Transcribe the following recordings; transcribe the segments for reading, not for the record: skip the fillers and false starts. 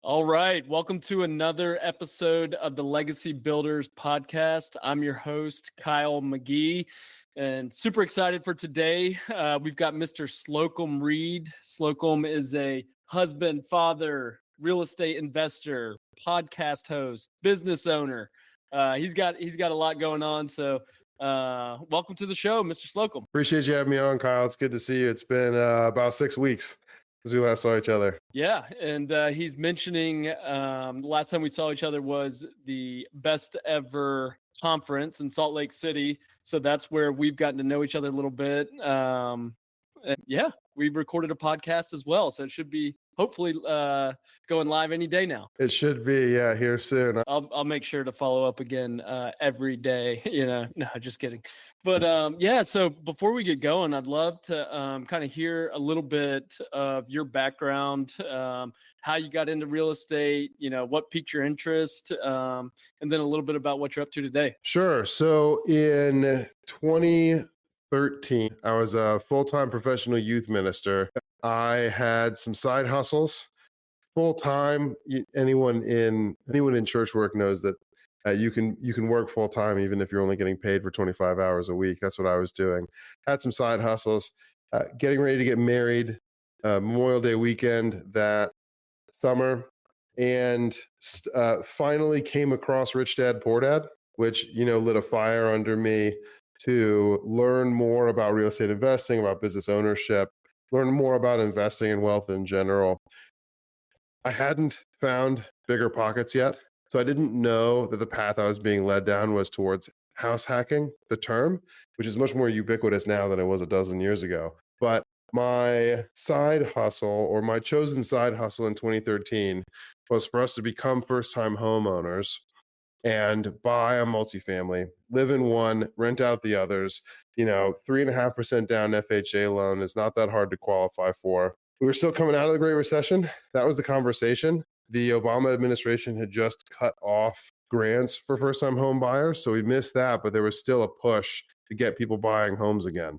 All right. Welcome to another episode of the Legacy Builders podcast. I'm your host, Kyle McGee, and super excited for today. We've got Mr. Slocum Reed. Slocum is a husband, father, real estate investor, podcast host, business owner. He's got a lot going on. So welcome to the show, Mr. Slocum. Appreciate you having me on, Kyle. It's good to see you. It's been about 6 weeks since we last saw each other. Yeah, and he's mentioning the last time we saw each other was the best ever conference in Salt Lake City. So that's where we've gotten to know each other a little bit. And yeah, we've recorded a podcast as well. So it should be hopefully going live any day now. It should be, here soon. I'll make sure to follow up again every day. No, just kidding. But yeah, so before we get going, I'd love to kind of hear a little bit of your background, how you got into real estate, what piqued your interest, and then a little bit about what you're up to today. Sure. So in 2013, I was a full-time professional youth minister. I had some side hustles. Full-time, anyone in church work knows that you can work full-time even if you're only getting paid for 25 hours a week. That's what I was doing. Had some side hustles. Getting ready to get married, Memorial Day weekend that summer, and finally came across Rich Dad Poor Dad, which lit a fire under me to learn more about real estate investing, about business ownership, learn more about investing and wealth in general. I hadn't found bigger pockets yet, so I didn't know that the path I was being led down was towards house hacking, the term, which is much more ubiquitous now than it was a dozen years ago. But my side hustle, or my chosen side hustle in 2013, was for us to become first-time homeowners and buy a multifamily, live in one, rent out the others. 3.5% down FHA loan is not that hard to qualify for. We were still coming out of the Great Recession. That was the conversation. The Obama administration had just cut off grants for first-time home buyers, so we missed that, but there was still a push to get people buying homes again.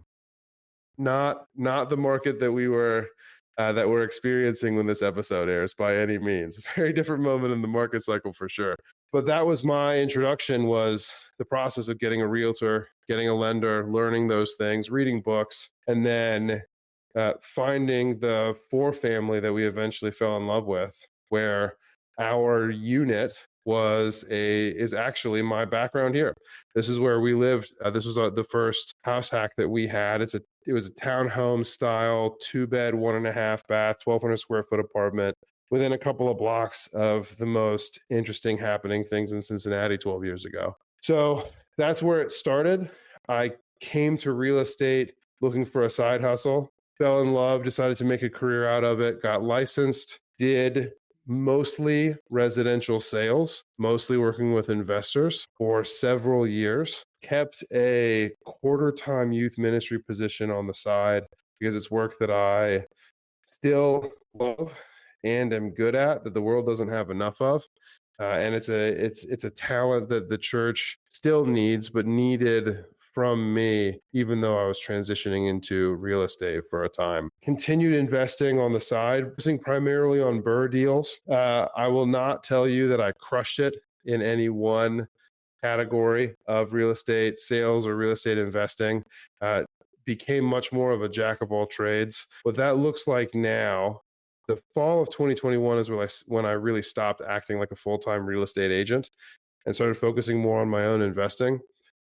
Not the market that we're experiencing when this episode airs by any means. Very different moment in the market cycle for sure. But that was my introduction, was the process of getting a realtor, getting a lender, learning those things, reading books, and then finding the family that we eventually fell in love with, where our unit is actually my background here. This is where we lived. This was the first house hack that we had. It was a townhome style, 2-bed, 1.5 bath, 1,200 square foot apartment within a couple of blocks of the most interesting happening things in Cincinnati 12 years ago. So that's where it started. I came to real estate looking for a side hustle, fell in love, decided to make a career out of it, got licensed, did mostly residential sales, mostly working with investors for several years, kept a quarter-time youth ministry position on the side because it's work that I still love and am good at, that the world doesn't have enough of. And it's a talent that the church still needs, but needed from me, even though I was transitioning into real estate for a time. Continued investing on the side, investing primarily on BRRRR deals. I will not tell you that I crushed it in any one category of real estate sales or real estate investing. Became much more of a jack of all trades. What that looks like now, the fall of 2021 is when I really stopped acting like a full-time real estate agent and started focusing more on my own investing.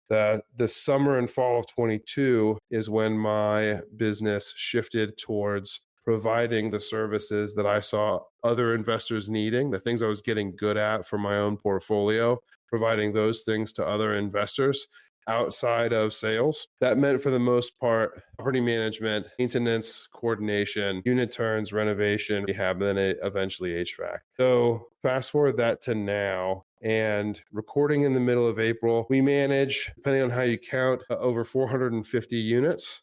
The summer and fall of 22 is when my business shifted towards providing the services that I saw other investors needing, the things I was getting good at for my own portfolio, providing those things to other investors outside of sales. That meant, for the most part, property management, maintenance, coordination, unit turns, renovation, rehab, and then eventually HVAC. So fast forward that to now, and recording in the middle of April, we manage, depending on how you count, over 450 units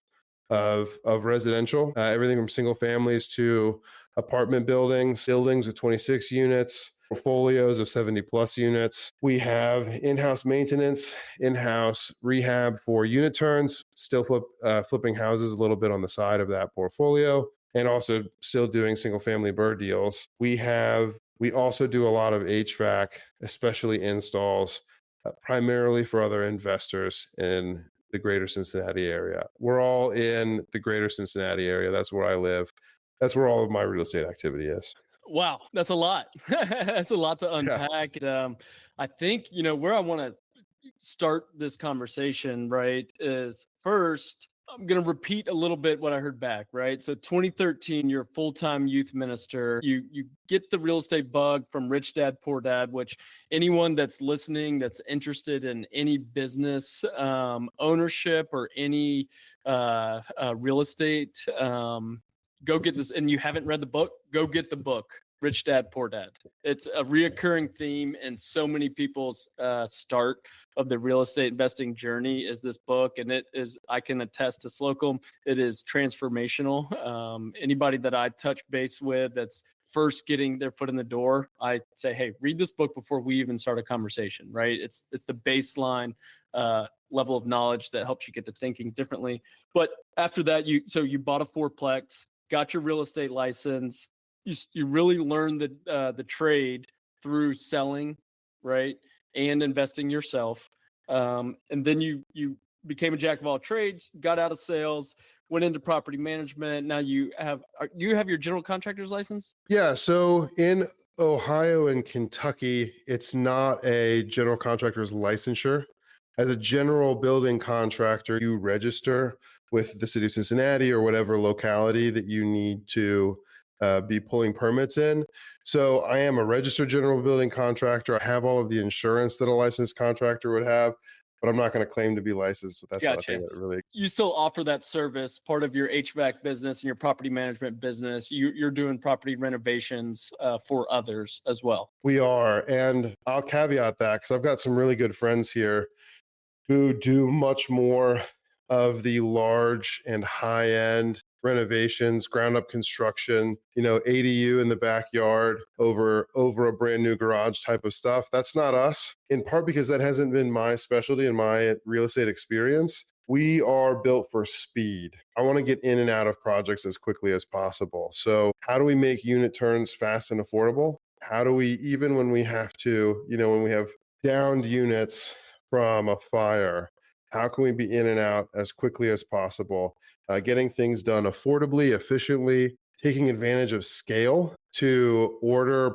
of residential, everything from single families to apartment buildings with 26 units, portfolios of 70 plus units. We have in-house maintenance, in-house rehab for unit turns, still flipping houses a little bit on the side of that portfolio, and also still doing single family BRRRR deals. We have We also do a lot of HVAC, especially installs, primarily for other investors in the greater Cincinnati area. We're all in the greater Cincinnati area. That's where I live. That's where all of my real estate activity is. Wow, that's a lot. That's a lot to Yeah. unpack. I think, where I want to start this conversation, right, is first, I'm going to repeat a little bit what I heard back, right? So 2013, you're a full-time youth minister. You get the real estate bug from Rich Dad Poor Dad, which anyone that's listening that's interested in any business ownership or any real estate, go get this. And you haven't read the book, go get the book. Rich Dad, Poor Dad. It's a reoccurring theme in so many people's start of the real estate investing journey is this book. And it is, I can attest to Slocum, it is transformational. Anybody that I touch base with that's first getting their foot in the door, I say, hey, read this book before we even start a conversation, right? It's the baseline level of knowledge that helps you get to thinking differently. But after that, you bought a fourplex, got your real estate license. You really learn the trade through selling, right, and investing yourself, and then you became a jack of all trades, got out of sales, went into property management. Now you have your general contractor's license? Yeah. So in Ohio and Kentucky, it's not a general contractor's licensure. As a general building contractor, you register with the city of Cincinnati or whatever locality that you need to be pulling permits in. So I am a registered general building contractor. I have all of the insurance that a licensed contractor would have, but I'm not going to claim to be licensed. So that's not a thing that really. You still offer that service, part of your HVAC business and your property management business. You're doing property renovations for others as well. We are. And I'll caveat that because I've got some really good friends here who do much more of the large and high end renovations, ground up construction, ADU in the backyard over a brand new garage type of stuff. That's not us, in part because that hasn't been my specialty in my real estate experience. We are built for speed. I want to get in and out of projects as quickly as possible. So how do we make unit turns fast and affordable? How do we, even when we have to, when we have downed units from a fire, how can we be in and out as quickly as possible? Getting things done affordably, efficiently, taking advantage of scale to order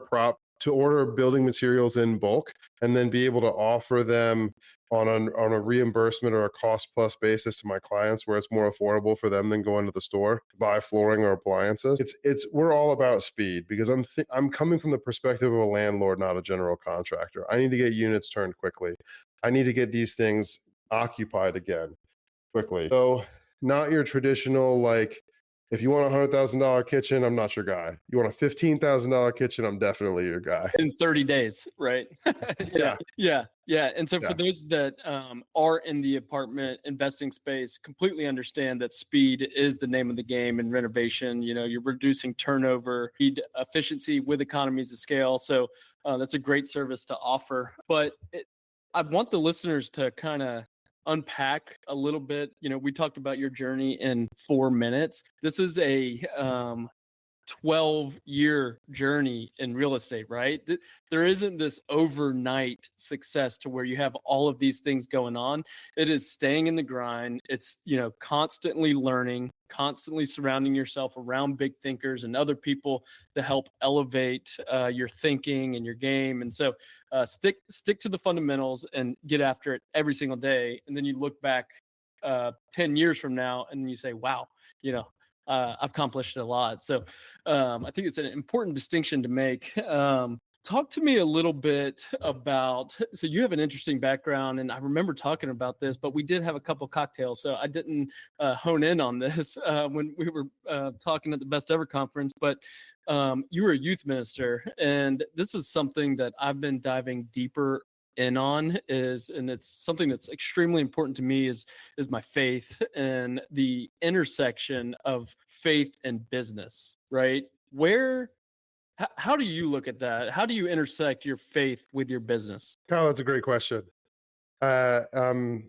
building materials in bulk, and then be able to offer them on a reimbursement or a cost plus basis to my clients, where it's more affordable for them than going to the store to buy flooring or appliances. We're all about speed because I'm coming from the perspective of a landlord, not a general contractor. I need to get units turned quickly. I need to get these things occupied again quickly. So not your traditional, like, if you want a $100,000 kitchen, I'm not your guy. You want a $15,000 kitchen, I'm definitely your guy. In 30 days, right? Yeah. And so for those that are in the apartment investing space, completely understand that speed is the name of the game in renovation. You're reducing turnover, need efficiency with economies of scale. So that's a great service to offer. But I want the listeners to kind of unpack a little bit. We talked about your journey in 4 minutes. This is a 12-year journey in real estate, right? There isn't this overnight success to where you have all of these things going on. It is staying in the grind. It's, constantly learning, constantly surrounding yourself around big thinkers and other people to help elevate your thinking and your game. And so stick to the fundamentals and get after it every single day. And then you look back 10 years from now and you say, wow, I've accomplished a lot. So I think it's an important distinction to make. Talk to me a little bit about, so you have an interesting background, and I remember talking about this, but we did have a couple cocktails, so I didn't hone in on this when we were talking at the Best Ever conference, but you were a youth minister, and this is something that I've been diving deeper in on and it's something that's extremely important to me is my faith and the intersection of faith and business, right? How do you look at that? How do you intersect your faith with your business? Kyle, that's a great question. I'm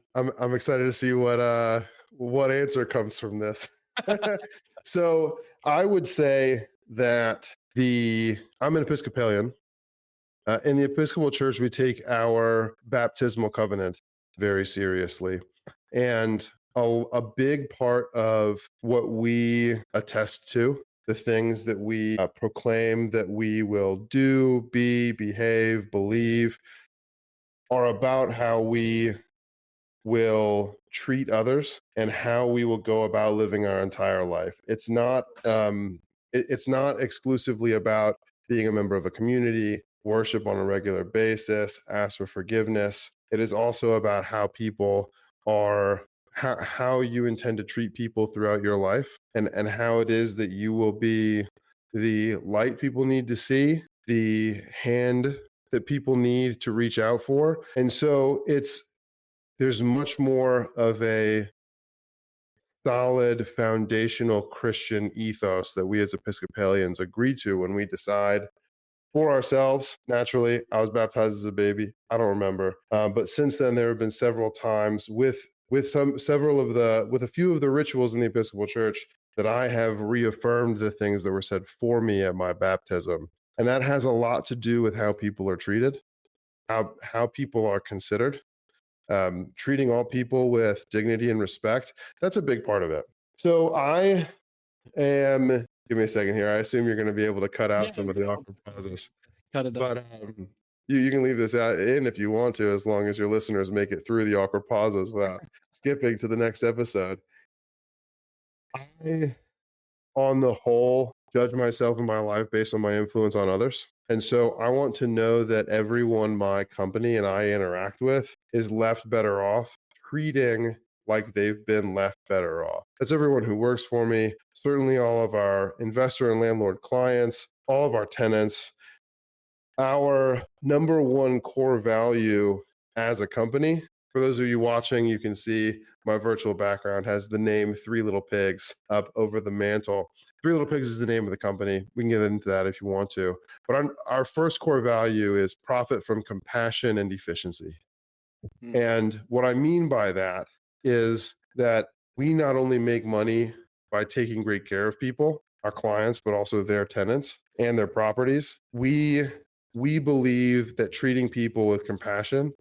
excited to see what answer comes from this. So I would say that I'm an Episcopalian. In the Episcopal Church, we take our baptismal covenant very seriously. And a big part of what we attest to, the things that we proclaim that we will do, be, behave, believe, are about how we will treat others and how we will go about living our entire life. It's not exclusively about being a member of a community, worship on a regular basis, ask for forgiveness. It is also about how people are, how you intend to treat people throughout your life, and how it is that you will be the light people need to see, the hand that people need to reach out for. And so there's much more of a solid foundational Christian ethos that we as Episcopalians agree to when we decide for ourselves. Naturally, I was baptized as a baby. I don't remember, but since then there have been several times with a few of the rituals in the Episcopal Church that I have reaffirmed the things that were said for me at my baptism, and that has a lot to do with how people are treated, how people are considered. Treating all people with dignity and respect. That's a big part of it. So I am, give me a second here. I assume you're going to be able to cut out some of the awkward pauses. Cut it But you can leave this out in if you want to, as long as your listeners make it through the awkward pauses without skipping to the next episode. I, on the whole, judge myself in my life based on my influence on others. And so I want to know that everyone my company and I interact with is left better off, treating like they've been left better off. That's everyone who works for me, certainly all of our investor and landlord clients, all of our tenants. Our number one core value as a company, for those of you watching, you can see my virtual background has the name Three Little Pigs up over the mantle. Three Little Pigs is the name of the company. We can get into that if you want to. But our first core value is profit from compassion and efficiency. And what I mean by that is that we not only make money by taking great care of people, our clients, but also their tenants and their properties. We believe that treating people with compassion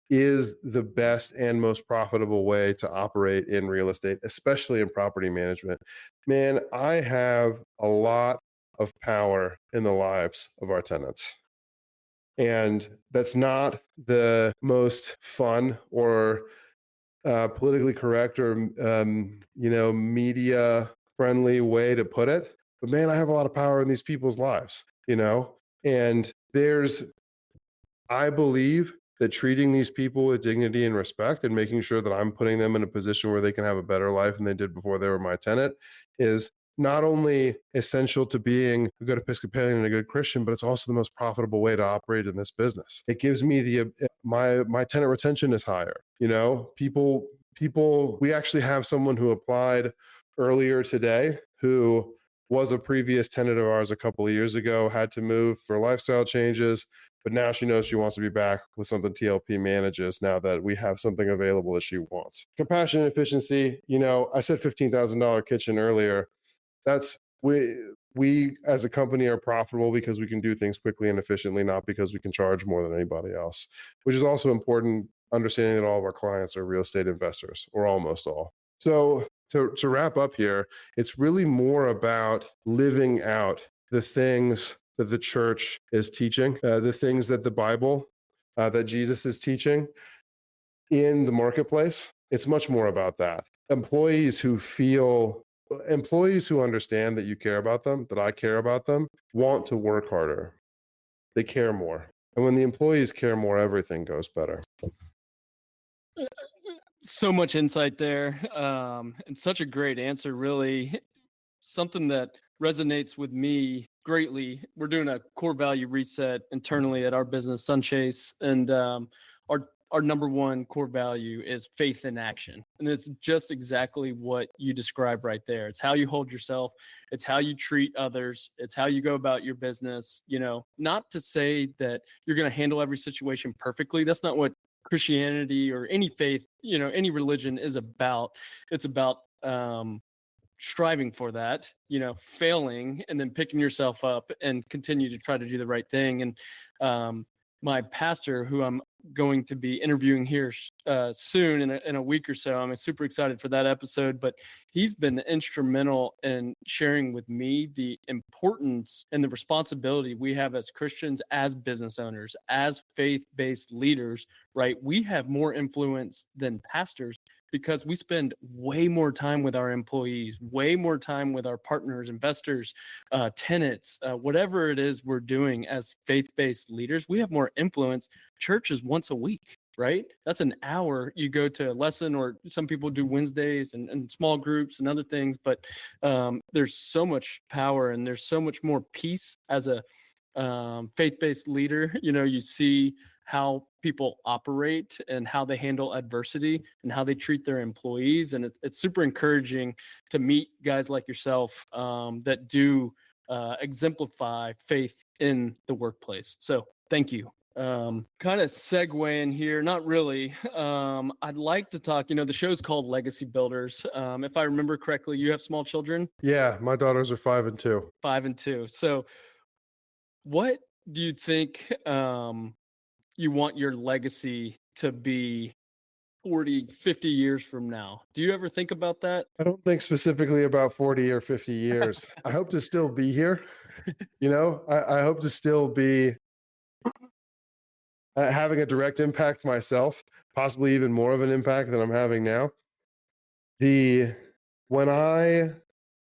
is the best and most profitable way to operate in real estate, especially in property management. Man, I have a lot of power in the lives of our tenants. And that's not the most fun or politically correct or media friendly way to put it. But man, I have a lot of power in these people's lives, and I believe that treating these people with dignity and respect and making sure that I'm putting them in a position where they can have a better life than they did before they were my tenant is not only essential to being a good Episcopalian and a good Christian, but it's also the most profitable way to operate in this business. It gives me my tenant retention is higher. People, we actually have someone who applied earlier today who was a previous tenant of ours a couple of years ago, had to move for lifestyle changes, but now she knows she wants to be back with something TLP manages now that we have something available that she wants. Compassion and efficiency, I said $15,000 kitchen earlier. That's we as a company are profitable because we can do things quickly and efficiently, not because we can charge more than anybody else, which is also important, understanding that all of our clients are real estate investors, or almost all. So to wrap up here, it's really more about living out the things that the church is teaching, the things that the Bible, that Jesus is teaching in the marketplace. It's much more about that. Employees who understand that you care about them, that I care about them, want to work harder. They care more. And when the employees care more, everything goes better. So much insight there, and such a great answer, really. Something that resonates with me greatly. We're doing a core value reset internally at our business, Sunchase, and our number one core value is faith in action. And it's just exactly what you described right there. It's how you hold yourself. It's how you treat others. It's how you go about your business. Not to say that you're going to handle every situation perfectly. That's not what Christianity or any faith, any religion is about. It's about striving for that, failing and then picking yourself up and continue to try to do the right thing. And my pastor, who I'm going to be interviewing here soon in a week or so, I'm super excited for that episode. But he's been instrumental in sharing with me the importance and the responsibility we have as Christians, as business owners, as faith-based leaders, right? We have more influence than pastors because we spend way more time with our employees, way more time with our partners, investors, tenants, whatever it is we're doing as faith-based leaders. We have more influence. Church is once a week, right? That's an hour. You go to a lesson, or some people do Wednesdays and small groups and other things, but there's so much power and there's so much more peace as a faith-based leader. You see how people operate and how they handle adversity and how they treat their employees. And it's super encouraging to meet guys like yourself that do exemplify faith in the workplace. So thank you. Kind of segue in here, not really. I'd like to talk, the show's called Legacy Builders. If I remember correctly, you have small children? Yeah, my daughters are 5 and 2. 5 and 2. So what do you think you want your legacy to be 40, 50 years from now? Do you ever think about that? I don't think specifically about 40 or 50 years. I hope to still be here. I hope to still be having a direct impact myself, possibly even more of an impact than I'm having now.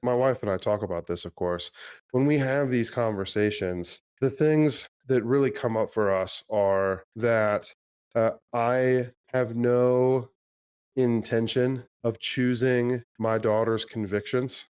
My wife and I talk about this, of course, when we have these conversations, the things that really come up for us are that I have no intention of choosing my daughter's convictions.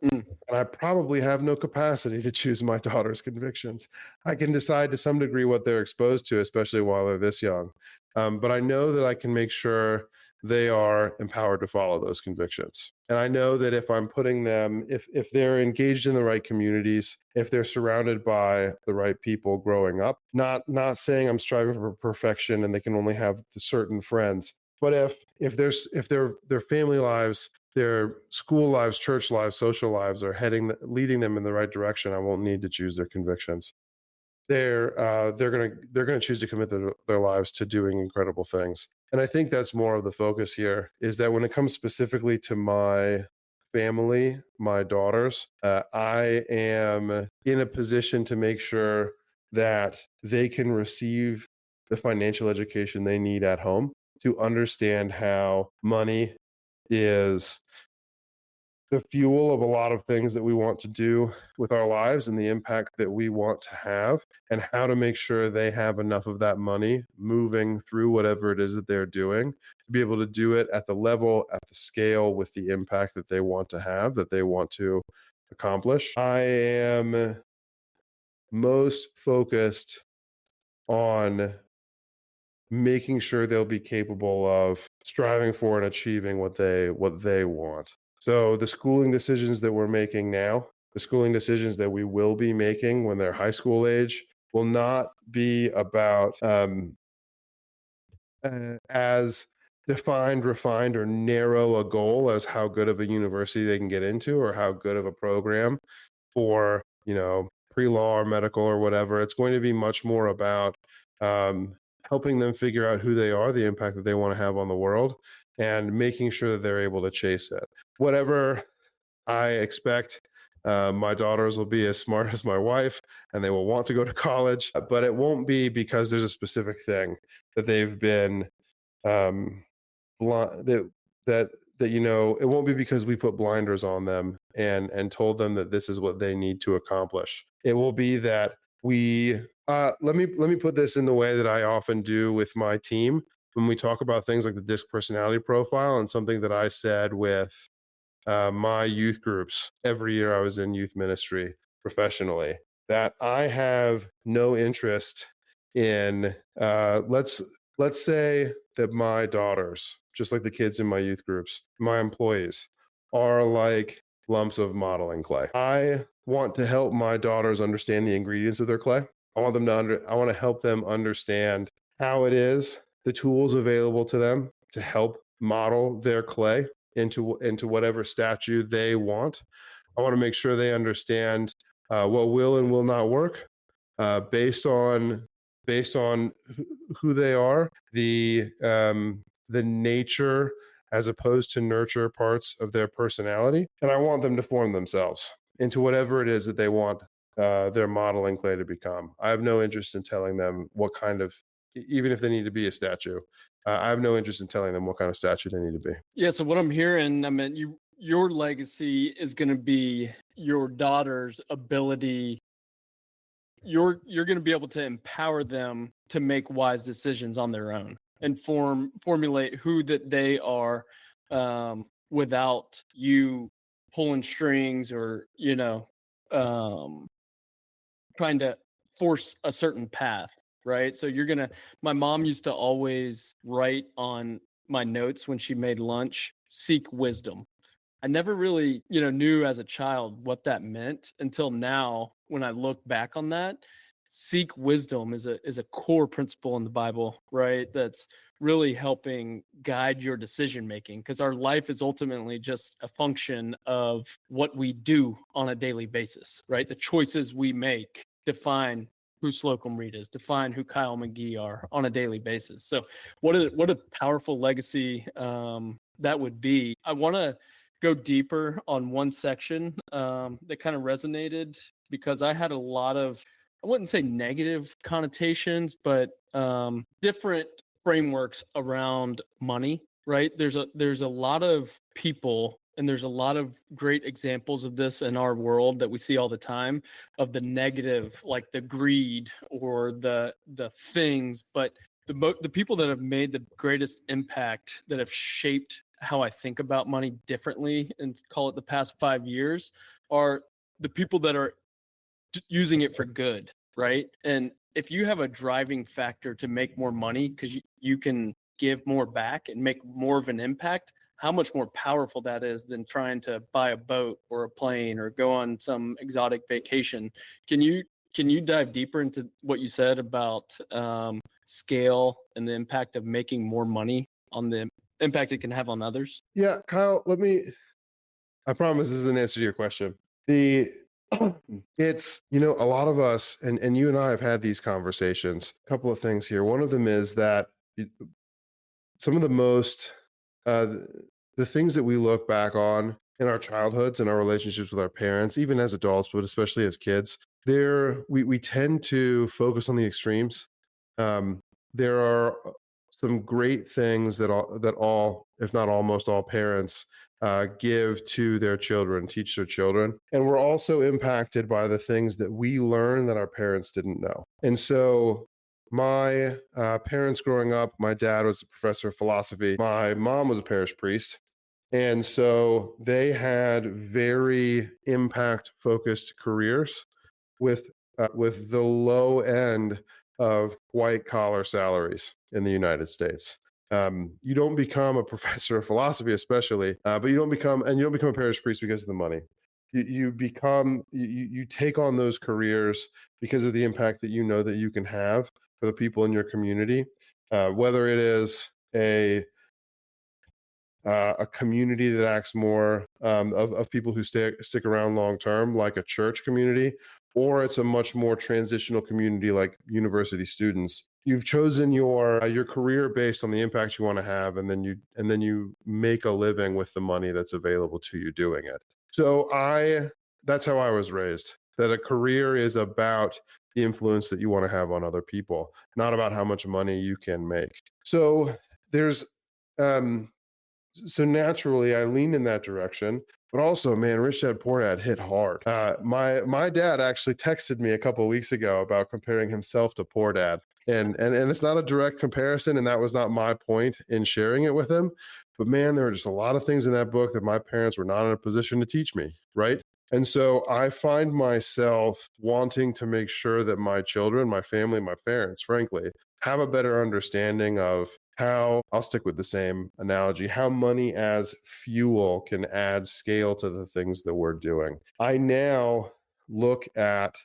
Mm. And I probably have no capacity to choose my daughter's convictions. I can decide to some degree what they're exposed to, especially while they're this young. But I know that I can make sure they are empowered to follow those convictions. And I know that if I'm putting them, if they're engaged in the right communities, if they're surrounded by the right people growing up, not saying I'm striving for perfection and they can only have certain friends, but if their family lives, their school lives, church lives, social lives are leading them in the right direction, I won't need to choose their convictions. They're gonna choose to commit their lives to doing incredible things. And I think that's more of the focus here, is that when it comes specifically to my family, my daughters, I am in a position to make sure that they can receive the financial education they need at home to understand how money is the fuel of a lot of things that we want to do with our lives and the impact that we want to have, and how to make sure they have enough of that money moving through whatever it is that they're doing to be able to do it at the level, at the scale, with the impact that they want to have, that they want to accomplish. I am most focused on making sure they'll be capable of striving for and achieving what they want. So the schooling decisions that we're making now, the schooling decisions that we will be making when they're high school age, will not be about as defined, refined, or narrow a goal as how good of a university they can get into or how good of a program for, pre-law or medical or whatever. It's going to be much more about helping them figure out who they are, the impact that they want to have on the world, and making sure that they're able to chase it. Whatever I expect, my daughters will be as smart as my wife, and they will want to go to college, but it won't be because there's a specific thing that they've been it won't be because we put blinders on them and told them that this is what they need to accomplish. It will be that we let me put this in the way that I often do with my team when we talk about things like the DISC personality profile, and something that I said with my youth groups every year I was in youth ministry professionally, that I have no interest in let's say that my daughters, just like the kids in my youth groups, my employees, are like lumps of modeling clay. I want to help my daughters understand the ingredients of their clay. I want to help them understand how it is, the tools available to them to help model their clay into whatever statue they want. I want to make sure they understand what will and will not work based on who they are, the nature as opposed to nurture parts of their personality, and I want them to form themselves into whatever it is that they want their modeling clay to become. I have no interest in telling them what kind of, even if they need to be a statue. I have no interest in telling them what kind of statue they need to be. Yeah. So what I'm hearing, I mean, your legacy is going to be your daughter's ability. You're going to be able to empower them to make wise decisions on their own and formulate who that they are, without you pulling strings or trying to force a certain path, right? So my mom used to always write on my notes when she made lunch, seek wisdom. I never really, knew as a child what that meant until now when I look back on that. Seek wisdom is a core principle in the Bible, right? That's really helping guide your decision making, because our life is ultimately just a function of what we do on a daily basis, right? The choices we make define who Slocum Reed is, define who Kyle McGee are on a daily basis. So what a powerful legacy that would be. I want to go deeper on one section that kind of resonated, because I had a lot of, I wouldn't say negative connotations, but different frameworks around money, right? There's a lot of people, and there's a lot of great examples of this in our world that we see all the time, of the negative, like the greed or the things. But the people that have made the greatest impact, that have shaped how I think about money differently, and call it the past 5 years, are the people that are using it for good, right? And if you have a driving factor to make more money because you can give more back and make more of an impact, how much more powerful that is than trying to buy a boat or a plane or go on some exotic vacation. Can you dive deeper into what you said about scale and the impact of making more money, on the impact it can have on others? Yeah, Kyle, I promise this is an answer to your question. It's, a lot of us, and you and I have had these conversations. A couple of things here. One of them is that some of the most, the things that we look back on in our childhoods and our relationships with our parents, even as adults, but especially as kids, we tend to focus on the extremes. There are some great things that all, if not almost all parents give to their children, teach their children. And we're also impacted by the things that we learn that our parents didn't know. And so my parents growing up, my dad was a professor of philosophy. My mom was a parish priest. And so they had very impact focused careers with the low end of white collar salaries in the United States. You don't become a professor of philosophy, especially, but you don't become a parish priest because of the money. You take on those careers because of the impact that you know that you can have for the people in your community, whether it is a community that acts more of people who stick around long term, like a church community, or it's a much more transitional community like university students. You've chosen your career based on the impact you want to have, and then you make a living with the money that's available to you doing it. So that's how I was raised. That a career is about the influence that you want to have on other people, not about how much money you can make. So there's so naturally I leaned in that direction, but also, man, Rich Dad Poor Dad hit hard. My dad actually texted me a couple of weeks ago about comparing himself to Poor Dad, and it's not a direct comparison, and that was not my point in sharing it with him. But man, there were just a lot of things in that book that my parents were not in a position to teach me, right? And so I find myself wanting to make sure that my children, my family, my parents, frankly, have a better understanding of how, I'll stick with the same analogy, how money as fuel can add scale to the things that we're doing. I now look at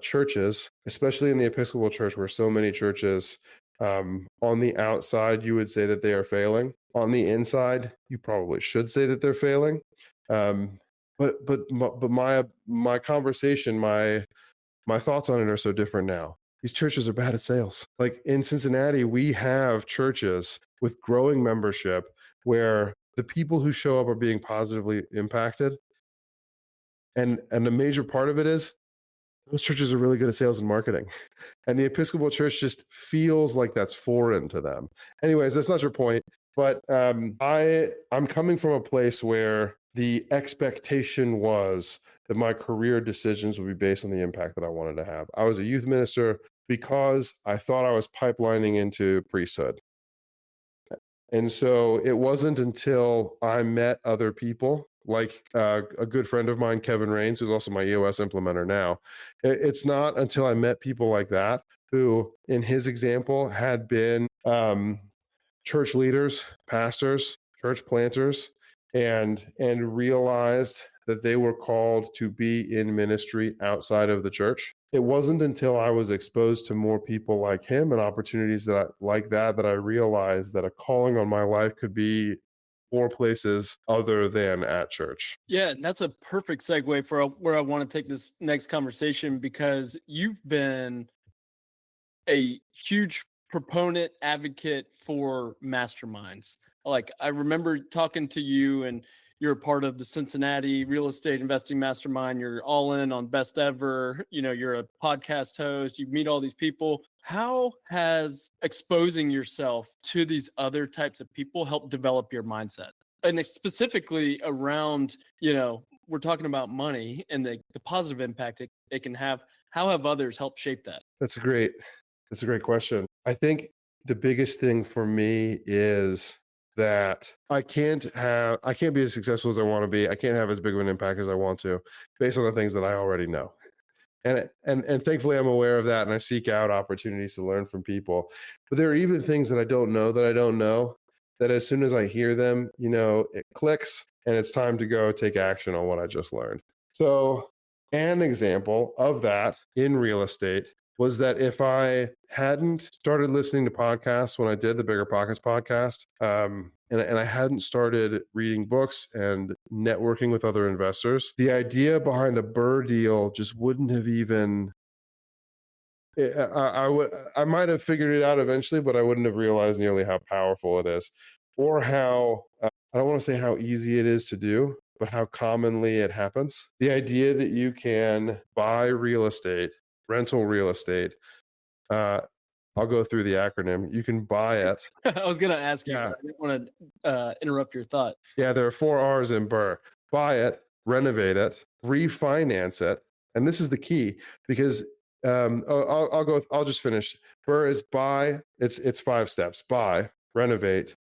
churches, especially in the Episcopal Church, where so many churches On the outside, you would say that they are failing. On the inside, you probably should say that they're failing. Um, but my conversation, my thoughts on it are so different now. These churches are bad at sales. Like in Cincinnati, we have churches with growing membership where the people who show up are being positively impacted. And a major part of it is those churches are really good at sales and marketing. And the Episcopal Church just feels like that's foreign to them. Anyways, that's not your point. But I'm coming from a place where the expectation was that my career decisions would be based on the impact that I wanted to have. I was a youth minister because I thought I was pipelining into priesthood. And so it wasn't until I met other people, like a good friend of mine, Kevin Rains, who's also my EOS implementer now. It's not until I met people like that who, in his example, had been church leaders, pastors, church planters, and realized that they were called to be in ministry outside of the church. It wasn't until I was exposed to more people like him and opportunities like that I realized that a calling on my life could be more places other than at church. Yeah, and that's a perfect segue for where I want to take this next conversation, because you've been a huge proponent advocate for masterminds. Like, I remember talking to you, and you're a part of the Cincinnati real estate investing mastermind. You're all in on best ever. You're a podcast host. You meet all these people. How has exposing yourself to these other types of people helped develop your mindset? And specifically around, we're talking about money and the positive impact it can have. How have others helped shape that? That's a great question. I think the biggest thing for me is that I can't be as successful as I want to be. I can't have as big of an impact as I want to based on the things that I already know. And thankfully I'm aware of that, and I seek out opportunities to learn from people. But there are even things that I don't know that as soon as I hear them, it clicks and it's time to go take action on what I just learned. So an example of that in real estate was that if I hadn't started listening to podcasts when I did the Bigger Pockets podcast, and I hadn't started reading books and networking with other investors, the idea behind a Burr deal just wouldn't have even. I might have figured it out eventually, but I wouldn't have realized nearly how powerful it is, or how I don't want to say how easy it is to do, but how commonly it happens. The idea that you can buy real estate, rental real estate. I'll go through the acronym. You can buy it. I was going to ask you. Yeah. I didn't want to interrupt your thought. Yeah, there are 4 R's in Burr. Buy it, renovate it, refinance it. And this is the key, because I'll just finish. Burr is buy. It's 5 steps: buy, renovate,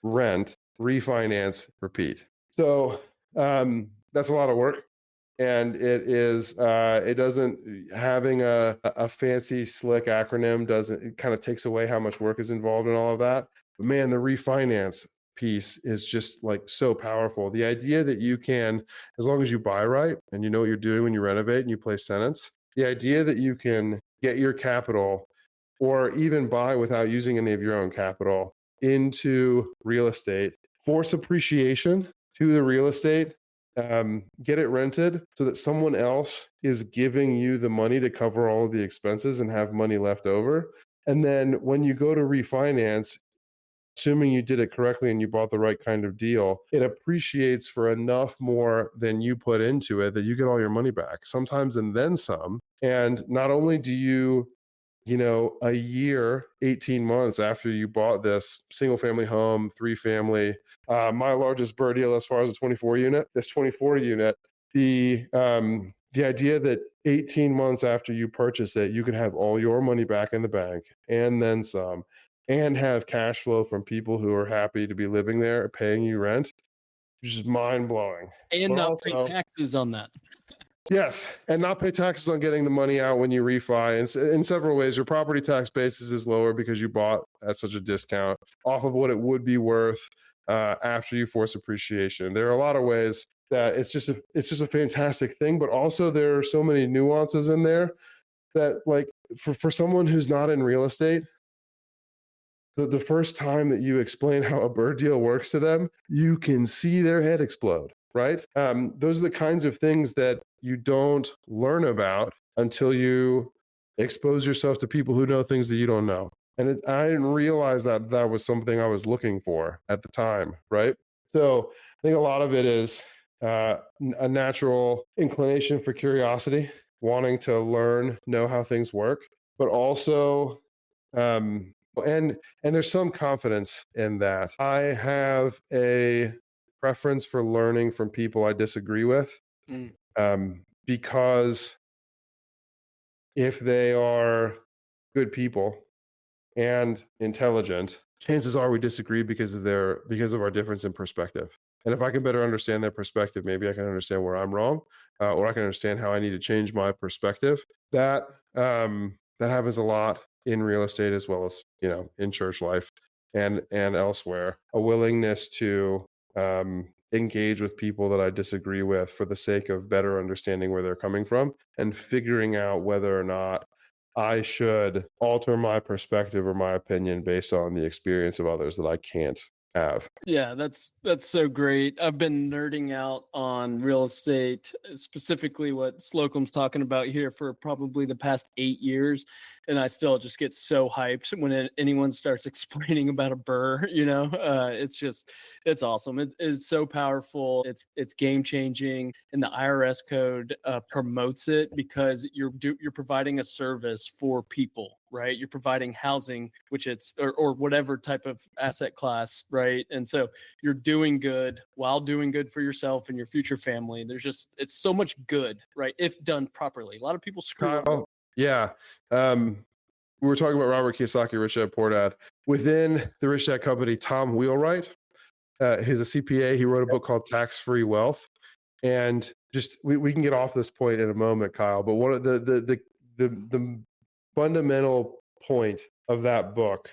rent, refinance, repeat. So that's a lot of work. And it doesn't, having a fancy slick acronym doesn't, it kind of takes away how much work is involved in all of that. But man, the refinance piece is just like so powerful. The idea that you can, as long as you buy right and you know what you're doing when you renovate and you place tenants, the idea that you can get your capital, or even buy without using any of your own capital, into real estate, force appreciation to the real estate, get it rented so that someone else is giving you the money to cover all of the expenses and have money left over. And then when you go to refinance, assuming you did it correctly and you bought the right kind of deal, it appreciates for enough more than you put into it that you get all your money back, sometimes and then some. And not only do you, a year, 18 months after you bought this single family home, 3 family, my largest Burr deal as far as a 24 unit, this 24 unit, the idea that 18 months after you purchase it, you can have all your money back in the bank and then some, and have cash flow from people who are happy to be living there, paying you rent, which is mind blowing. And not pay taxes on that. Yes, and not pay taxes on getting the money out when you refi. And in several ways, your property tax basis is lower because you bought at such a discount off of what it would be worth after you force appreciation. There are a lot of ways that it's just a fantastic thing, but also there are so many nuances in there that like for someone who's not in real estate, the first time that you explain how a bird deal works to them, you can see their head explode, right? Those are the kinds of things that you don't learn about until you expose yourself to people who know things that you don't know. And I didn't realize that that was something I was looking for at the time, right? So I think a lot of it is a natural inclination for curiosity, wanting to learn, know how things work, but also um, and there's some confidence in that. I have a preference for learning from people I disagree with, Mm. because if they are good people and intelligent, chances are we disagree because of our difference in perspective. And if I can better understand their perspective, maybe I can understand where I'm wrong, or I can understand how I need to change my perspective. That happens a lot in real estate as well as in church life and elsewhere. A willingness to engage with people that I disagree with for the sake of better understanding where they're coming from and figuring out whether or not I should alter my perspective or my opinion based on the experience of others that I can't have. Yeah, that's so great. I've been nerding out on real estate, specifically what Slocum's talking about here for probably the past 8 years, and I still just get so hyped when anyone starts explaining about a burr. It's awesome. It is so powerful. It's game changing, and the IRS code promotes it because you're providing a service for people, right? You're providing housing, which or whatever type of asset class, right? And so you're doing good while doing good for yourself and your future family. It's so much good, right? If done properly. A lot of people screw up. Kyle, yeah. We were talking about Robert Kiyosaki, Rich Dad Poor Dad. Within the Rich Dad Company, Tom Wheelwright, he's a CPA. He wrote a book called Tax Free Wealth. And just we can get off this point in a moment, Kyle. But one of the fundamental point of that book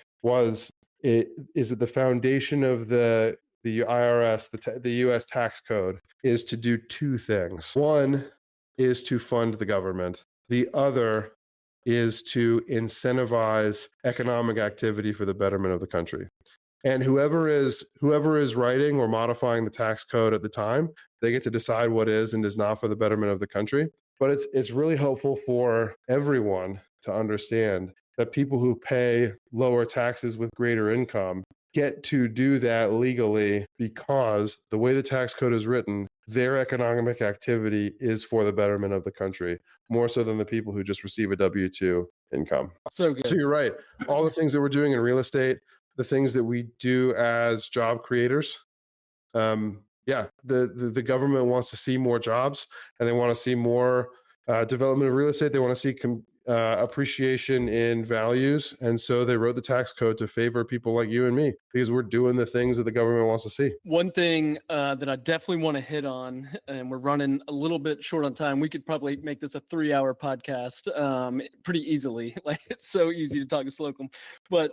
is that the foundation of the IRS, the U.S. tax code, is to do two things. One is to fund the government. The other is to incentivize economic activity for the betterment of the country. And whoever is writing or modifying the tax code at the time, they get to decide what is and is not for the betterment of the country. But it's really helpful for everyone to understand that people who pay lower taxes with greater income get to do that legally because the way the tax code is written, their economic activity is for the betterment of the country, more so than the people who just receive a W-2 income. So good. So you're right. All the things that we're doing in real estate, the things that we do as job creators, the government wants to see more jobs, and they want to see more development of real estate. They want to see appreciation in values, and so they wrote the tax code to favor people like you and me because we're doing the things that the government wants to see. One thing that I definitely want to hit on, and we're running a little bit short on time. We could probably make this a 3-hour podcast pretty easily. Like, it's so easy to talk to Slocum, but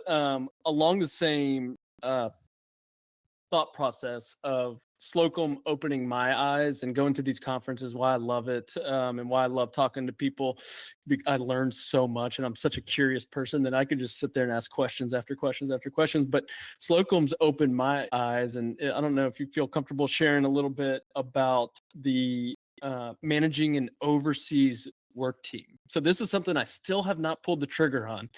along the same thought process of Slocum opening my eyes and going to these conferences, why I love it, and why I love talking to people. I learned so much, and I'm such a curious person that I could just sit there and ask questions after questions after questions. But Slocum's opened my eyes, and I don't know if you feel comfortable sharing a little bit about the managing an overseas work team. So this is something I still have not pulled the trigger on,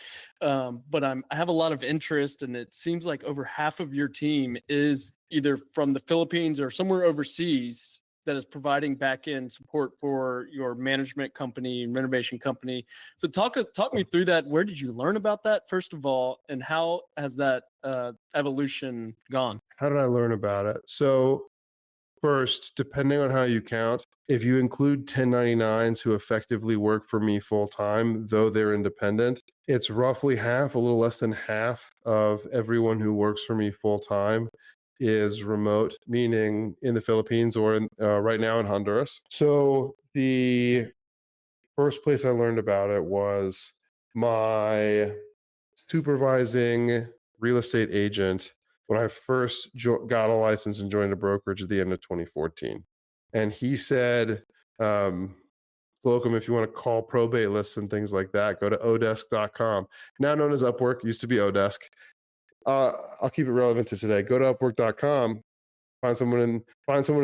but I have a lot of interest, and it seems like over half of your team is either from the Philippines or somewhere overseas that is providing back-end support for your management company and renovation company. So talk me through that. Where did you learn about that, first of all, and how has that evolution gone? How did I learn about it? So first, depending on how you count, if you include 1099s who effectively work for me full time, though they're independent, it's roughly half, a little less than half of everyone who works for me full time is remote, meaning in the Philippines or right now in Honduras. So the first place I learned about it was my supervising real estate agent when I first got a license and joined a brokerage at the end of 2014. And he said, Slocum, if you want to call probate lists and things like that, go to odesk.com. Now known as Upwork, used to be Odesk. I'll keep it relevant to today. Go to upwork.com, find someone in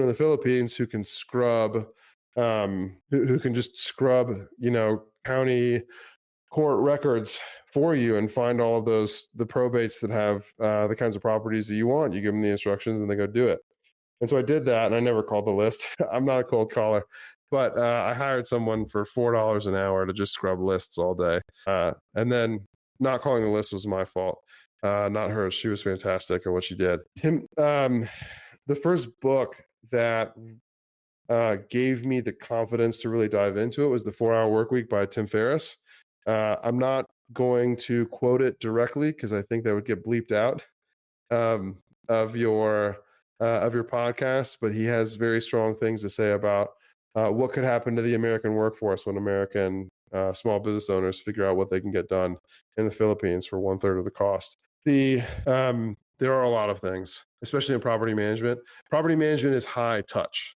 the Philippines who can scrub, who can just scrub, county court records for you and find all of the probates that have the kinds of properties that you want. You give them the instructions and they go do it. And so I did that, and I never called the list. I'm not a cold caller, but I hired someone for $4 an hour to just scrub lists all day. And then not calling the list was my fault, not hers. She was fantastic at what she did. Tim, the first book that gave me the confidence to really dive into it was The 4-Hour Workweek by Tim Ferriss. I'm not going to quote it directly because I think that would get bleeped out of your podcast, but he has very strong things to say about what could happen to the American workforce when American small business owners figure out what they can get done in the Philippines for 1/3 of the cost. There are a lot of things, especially in property management. Property management is high touch.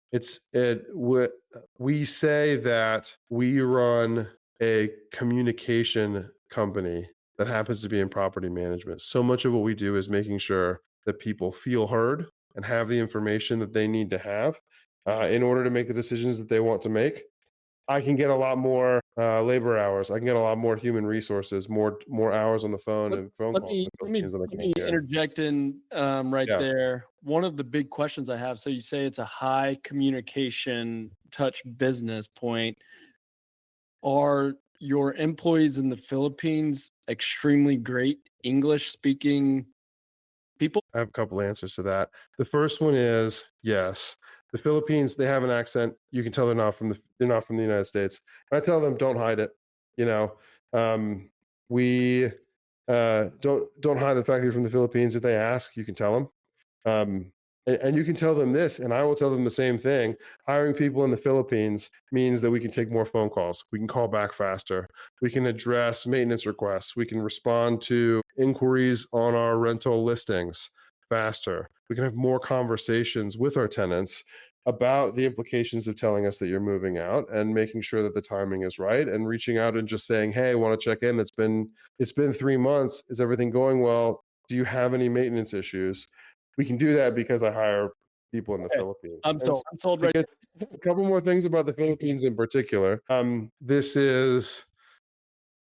We say that we run a communication company that happens to be in property management. So much of what we do is making sure that people feel heard and have the information that they need to have in order to make the decisions that they want to make. I can get a lot more labor hours. I can get a lot more human resources, more hours on the phone and phone calls in the Philippines than I can here. Interject in there. One of the big questions I have, so you say it's a high communication touch business point. Are your employees in the Philippines extremely great English speaking people? I have a couple answers to that. The first one is yes. The Philippines, they have an accent. You can tell they're not from the United States. And I tell them, don't hide it. We don't hide the fact that you're from the Philippines. If they ask, you can tell them. And you can tell them this, and I will tell them the same thing. Hiring people in the Philippines means that we can take more phone calls. We can call back faster. We can address maintenance requests. We can respond to inquiries on our rental listings faster. We can have more conversations with our tenants about the implications of telling us that you're moving out and making sure that the timing is right and reaching out and just saying, hey, I want to check in. It's been 3 months. Is everything going well? Do you have any maintenance issues? We can do that because I hire people in the Philippines. I'm sold right. A couple more things about the Philippines in particular.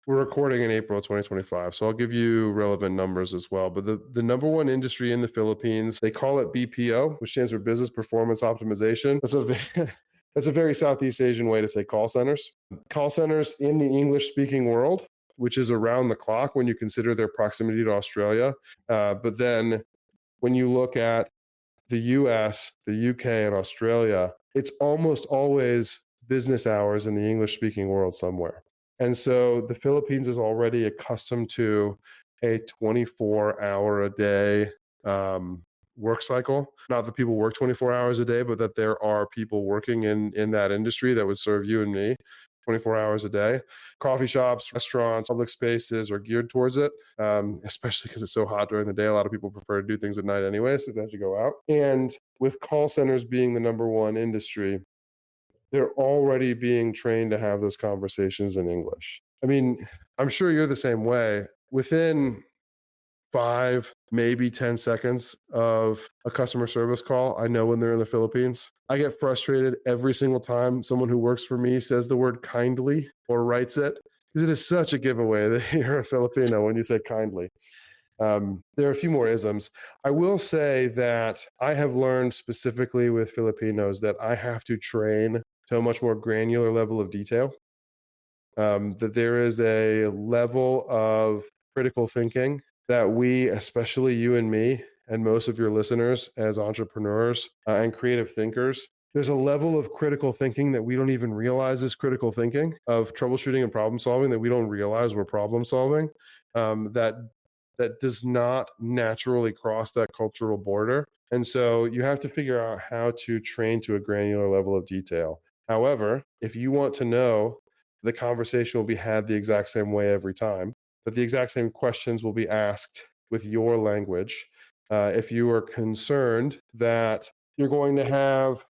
We're recording in April 2025, so I'll give you relevant numbers as well. But the number one industry in the Philippines, they call it BPO, which stands for Business Performance Optimization. That's a very Southeast Asian way to say call centers. Call centers in the English-speaking world, which is around the clock when you consider their proximity to Australia. But then when you look at the US, the UK, and Australia, it's almost always business hours in the English-speaking world somewhere. And so the Philippines is already accustomed to a 24-hour-a-day work cycle. Not that people work 24 hours a day, but that there are people working in that industry that would serve you and me 24 hours a day. Coffee shops, restaurants, public spaces are geared towards it, especially because it's so hot during the day. A lot of people prefer to do things at night anyway, so they have to go out. And with call centers being the number one industry, they're already being trained to have those conversations in English. I mean, I'm sure you're the same way. Within 5, maybe 10 seconds of a customer service call, I know when they're in the Philippines. I get frustrated every single time someone who works for me says the word kindly or writes it, because it is such a giveaway that you're a Filipino when you say kindly. There are a few more isms. I will say that I have learned specifically with Filipinos that I have to train to a much more granular level of detail. That there is a level of critical thinking that we, especially you and me, and most of your listeners as entrepreneurs and creative thinkers, there's a level of critical thinking that we don't even realize is critical thinking, of troubleshooting and problem solving that we don't realize we're problem solving, that does not naturally cross that cultural border. And so you have to figure out how to train to a granular level of detail. However, if you want to know, the conversation will be had the exact same way every time, that the exact same questions will be asked with your language. If you are concerned that you're going to have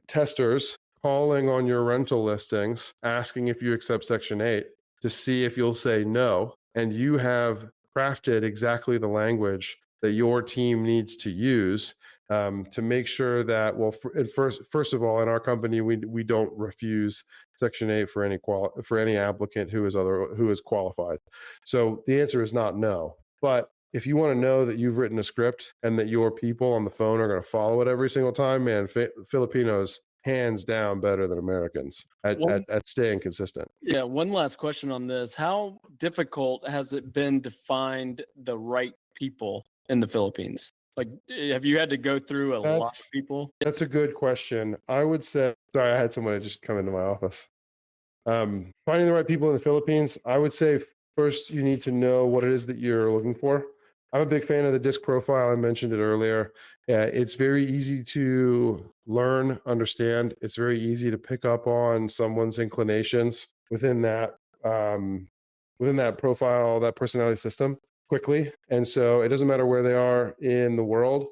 testers calling on your rental listings, asking if you accept Section 8 to see if you'll say no. And you have crafted exactly the language that your team needs to use to make sure that, well, first of all, in our company, we don't refuse Section 8 for any applicant who is qualified. So the answer is not no. But if you want to know that you've written a script and that your people on the phone are going to follow it every single time, man, Filipinos hands down better than Americans at staying consistent. Yeah, one last question on this. How difficult has it been to find the right people in the Philippines? Like, have you had to go through a lot of people? That's a good question. I would say, sorry, I had somebody just come into my office. Finding the right people in the Philippines, I would say first you need to know what it is that you're looking for. I'm a big fan of the disc profile. I mentioned it earlier. It's very easy to learn, understand. It's very easy to pick up on someone's inclinations within that profile, that personality system quickly. And so it doesn't matter where they are in the world.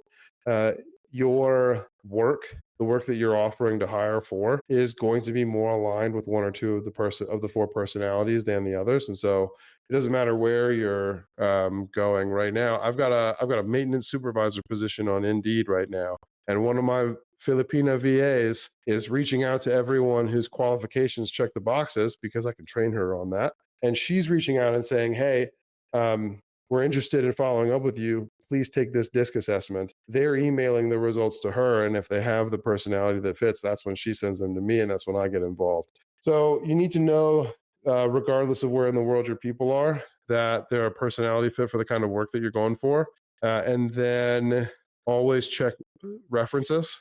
Your work, the work that you're offering to hire for, is going to be more aligned with one or two of the four personalities than the others. And so it doesn't matter where you're going right now. I've got a maintenance supervisor position on Indeed right now, and one of my Filipina VAs is reaching out to everyone whose qualifications check the boxes because I can train her on that. And she's reaching out and saying, "Hey, we're interested in following up with you. Please take this disc assessment." They're emailing the results to her. And if they have the personality that fits, that's when she sends them to me. And that's when I get involved. So you need to know, regardless of where in the world your people are, that they're a personality fit for the kind of work that you're going for. And then always check references.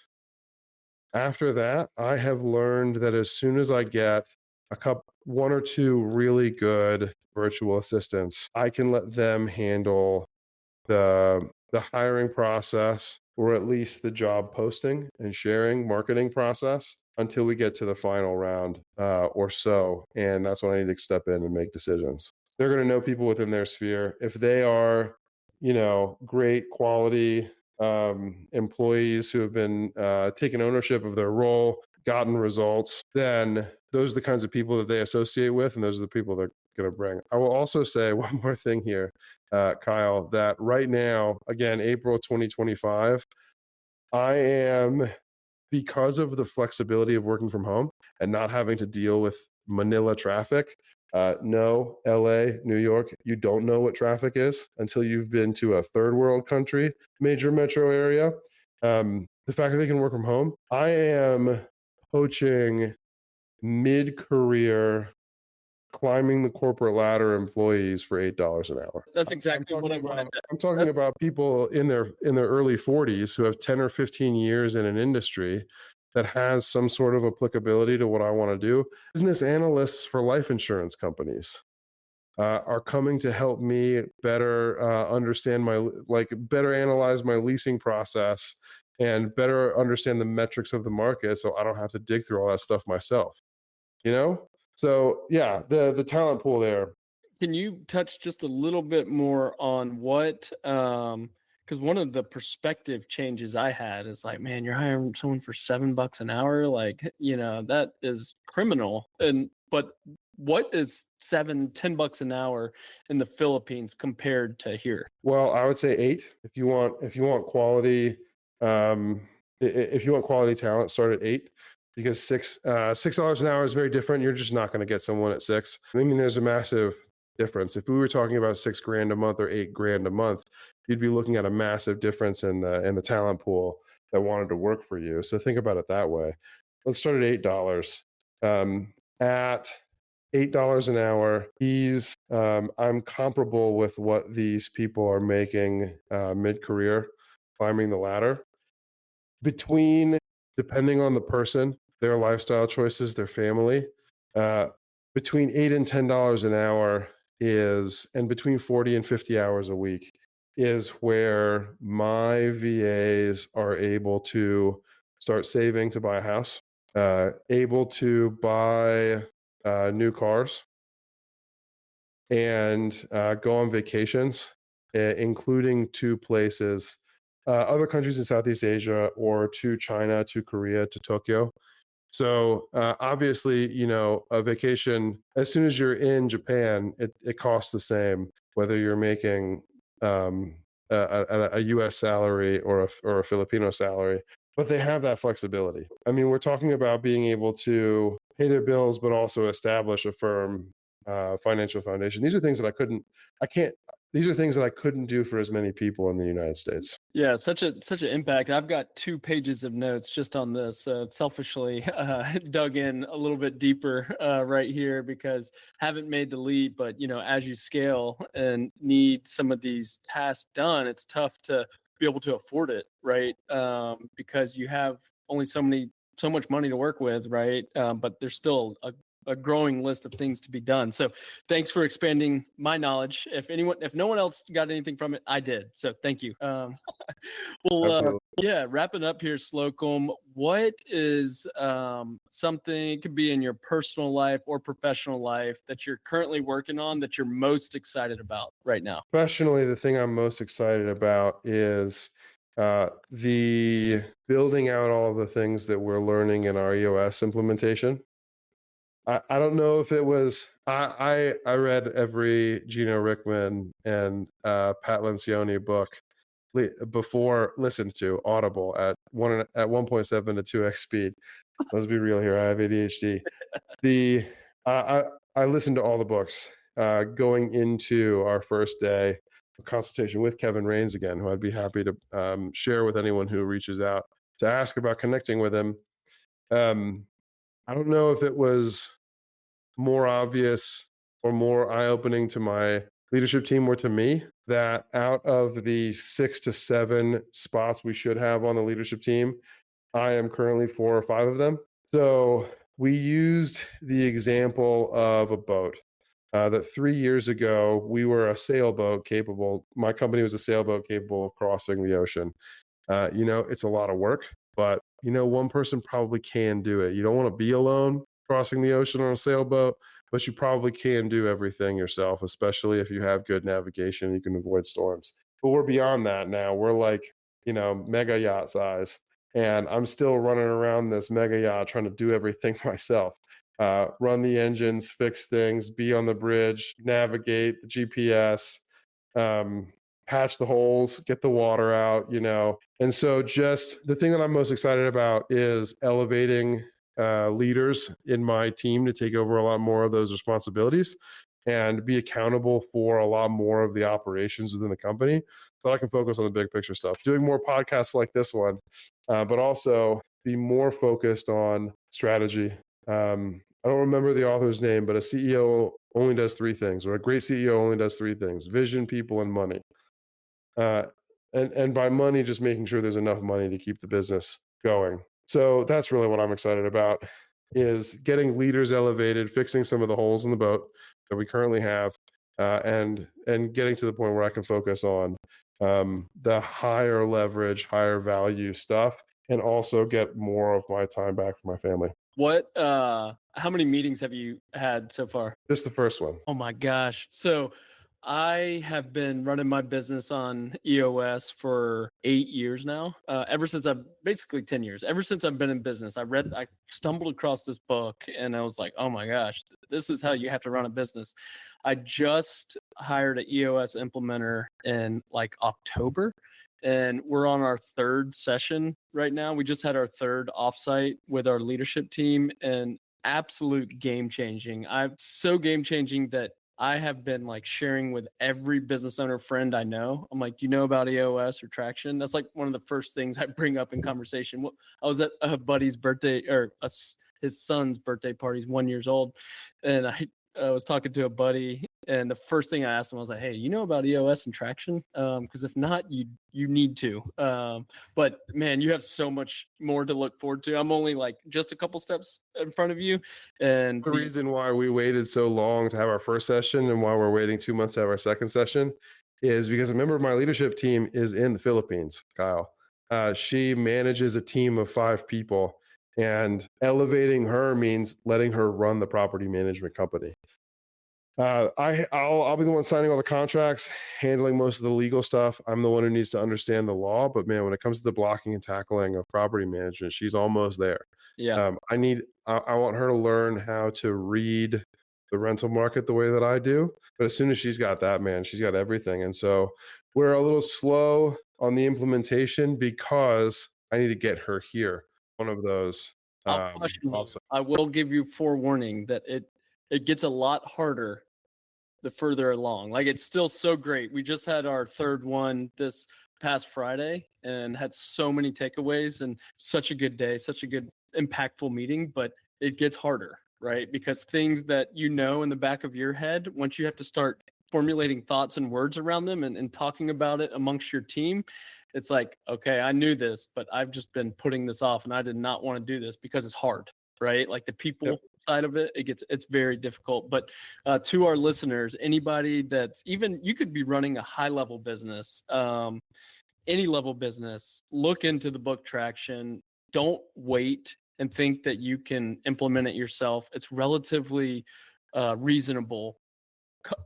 After that, I have learned that as soon as I get one or two really good virtual assistants, I can let them handle the hiring process, or at least the job posting and sharing marketing process, until we get to the final round or so. And that's when I need to step in and make decisions. They're going to know people within their sphere. If they are, great quality employees who have been taken ownership of their role, gotten results, then those are the kinds of people that they associate with, and those are the people they're going to bring. I will also say one more thing here, Kyle, that right now, again, April 2025, I am, because of the flexibility of working from home and not having to deal with Manila traffic. No, LA, New York, you don't know what traffic is until you've been to a third world country, major metro area. The fact that they can work from home, I am poaching mid-career, climbing the corporate ladder employees for $8 an hour. That's exactly what I wanted. I'm talking about people in their early 40s who have 10 or 15 years in an industry that has some sort of applicability to what I want to do. Business analysts for life insurance companies are coming to help me better understand better analyze my leasing process and better understand the metrics of the market, so I don't have to dig through all that stuff myself. So yeah, the talent pool there. Can you touch just a little bit more on what because one of the perspective changes I had is like, man, you're hiring someone for $7 an hour, like, that is criminal. But what is $10 an hour in the Philippines compared to here? Well, I would say 8. If you want quality, if you want quality talent, start at 8, because $6 an hour is very different. You're just not going to get someone at 6. I mean, there's a massive difference. If we were talking about $6,000 a month or $8,000 a month, you'd be looking at a massive difference in the talent pool that wanted to work for you. So think about it that way. Let's start at $8. At $8 an hour, I'm comparable with what these people are making mid-career, climbing the ladder. Depending on the person, their lifestyle choices, their family, between $8 and $10 an hour and between 40 and 50 hours a week is where my VAs are able to start saving to buy a house, able to buy new cars, and go on vacations, including to places, other countries in Southeast Asia, or to China, to Korea, to Tokyo. So obviously, a vacation, as soon as you're in Japan, it costs the same, whether you're making a US salary or a Filipino salary, but they have that flexibility. I mean, we're talking about being able to pay their bills, but also establish a firm financial foundation. These are things that I can't, these are things that I couldn't do for as many people in the United States. Yeah, such an impact. I've got 2 pages of notes just on this. Selfishly, dug in a little bit deeper right here because haven't made the leap. But as you scale and need some of these tasks done, it's tough to be able to afford it, right? Because you have only so much money to work with, right? But there's still a growing list of things to be done. So thanks for expanding my knowledge. If no one else got anything from it, I did. So thank you. Well, Absolutely. yeah, wrapping up here, Slocum, what is something, it could be in your personal life or professional life, that you're currently working on that you're most excited about right now? Professionally, the thing I'm most excited about is the building out all of the things that we're learning in our EOS implementation. I don't know if it was I read every Gino Rickman and Pat Lencioni book before listened to Audible at 1.7 to 2x speed. Let's be real here. I have ADHD. The I listened to all the books going into our first day of consultation with Kevin Raines again, who I'd be happy to share with anyone who reaches out to ask about connecting with him. I don't know if it was more obvious or more eye-opening to my leadership team or to me that out of the 6 to 7 spots we should have on the leadership team, I am currently 4 or 5 of them. So we used the example of a boat. That 3 years ago, we were a sailboat capable. My company was a sailboat capable of crossing the ocean. It's a lot of work, but one person probably can do it. You don't want to be alone crossing the ocean on a sailboat, but you probably can do everything yourself, especially if you have good navigation, you can avoid storms. But we're beyond that now. We're like, mega yacht size. And I'm still running around this mega yacht trying to do everything myself. Run the engines, fix things, be on the bridge, navigate the GPS, patch the holes, get the water out, And so just the thing that I'm most excited about is elevating leaders in my team to take over a lot more of those responsibilities and be accountable for a lot more of the operations within the company so I can focus on the big picture stuff. Doing more podcasts like this one, but also be more focused on strategy. I don't remember the author's name, but a CEO only does 3 things, or a great CEO only does 3 things: vision, people, and money. Uh, and by money, just making sure there's enough money to keep the business going. So that's really what I'm excited about, is getting leaders elevated, fixing some of the holes in the boat that we currently have, and getting to the point where I can focus on the higher leverage, higher value stuff, and also get more of my time back for my family. How many meetings have you had so far? Just the first one. Oh my gosh. So I have been running my business on EOS for 8 years now. Ever since I've basically 10 years, ever since I've been in business, I stumbled across this book and I was like, oh my gosh, this is how you have to run a business. I just hired an EOS implementer in like October, and we're on our 3rd session right now. We just had our 3rd offsite with our leadership team, and absolute game changing. I'm so game changing that I have been like sharing with every business owner friend I know. I'm like, do you know about EOS or traction? That's like one of the first things I bring up in conversation. I was at a buddy's birthday, or his son's birthday party. He's 1 year old. And I was talking to a buddy, and the first thing I asked him, I was like, hey, you know about EOS and traction? Because if not, you need to. But man, you have so much more to look forward to. I'm only like just a couple steps in front of you. And The reason why we waited so long to have our first session and why we're waiting 2 months to have our second session is because a member of my leadership team is in the Philippines, Kyle. She manages a team of 5 people, and elevating her means letting her run the property management company. I'll be the one signing all the contracts, handling most of the legal stuff. I'm the one who needs to understand the law, but man, when it comes to the blocking and tackling of property management, she's almost there. Yeah. I want her to learn how to read the rental market the way that I do. But as soon as she's got that, man, she's got everything. And so we're a little slow on the implementation because I need to get her here. One of those. I'll question you. Also, I will give you forewarning that it gets a lot harder the further along. Like, it's still so great. We just had our third one this past Friday and had so many takeaways and such a good day, such a good impactful meeting, but it gets harder, right? Because things that you know in the back of your head, once you have to start formulating thoughts and words around them and talking about it amongst your team, it's like, okay, I knew this, but I've just been putting this off and I did not want to do this because it's hard, right? Like the people yep. side of it, it's very difficult. But to our listeners, anybody that's even, you could be running a high level business, any level business, look into the book Traction. Don't wait and think that you can implement it yourself. It's relatively reasonable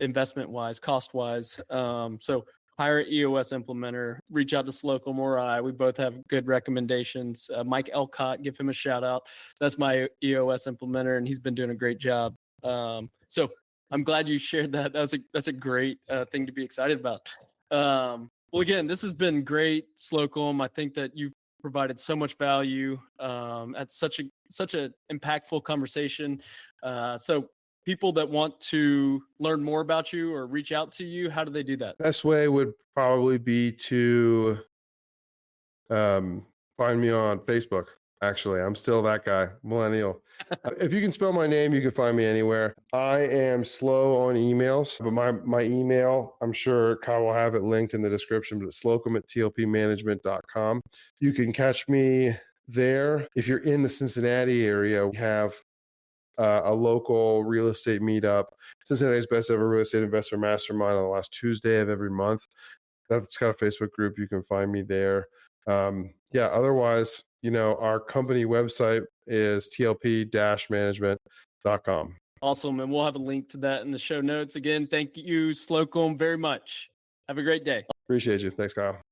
investment wise, cost wise. So hire an EOS implementer, reach out to Slocomb or I. We both have good recommendations. Mike Elcott, give him a shout out. That's my EOS implementer, and he's been doing a great job. So I'm glad you shared that. That's a great thing to be excited about. Well, again, this has been great, Slocomb. I think that you've provided so much value at such a impactful conversation. So people that want to learn more about you or reach out to you, how do they do that? Best way would probably be to find me on Facebook. Actually, I'm still that guy, millennial. If you can spell my name, you can find me anywhere. I am slow on emails, but my email, I'm sure Kyle will have it linked in the description, but it's slocum@tlpmanagement.com. You can catch me there. If you're in the Cincinnati area, we have a local real estate meetup, Cincinnati's best ever real estate investor mastermind, on the last Tuesday of every month. That's got a Facebook group. You can find me there. Otherwise, our company website is tlp-management.com. Awesome. And we'll have a link to that in the show notes. Again, thank you, Slocomb, very much. Have a great day. Appreciate you. Thanks, Kyle.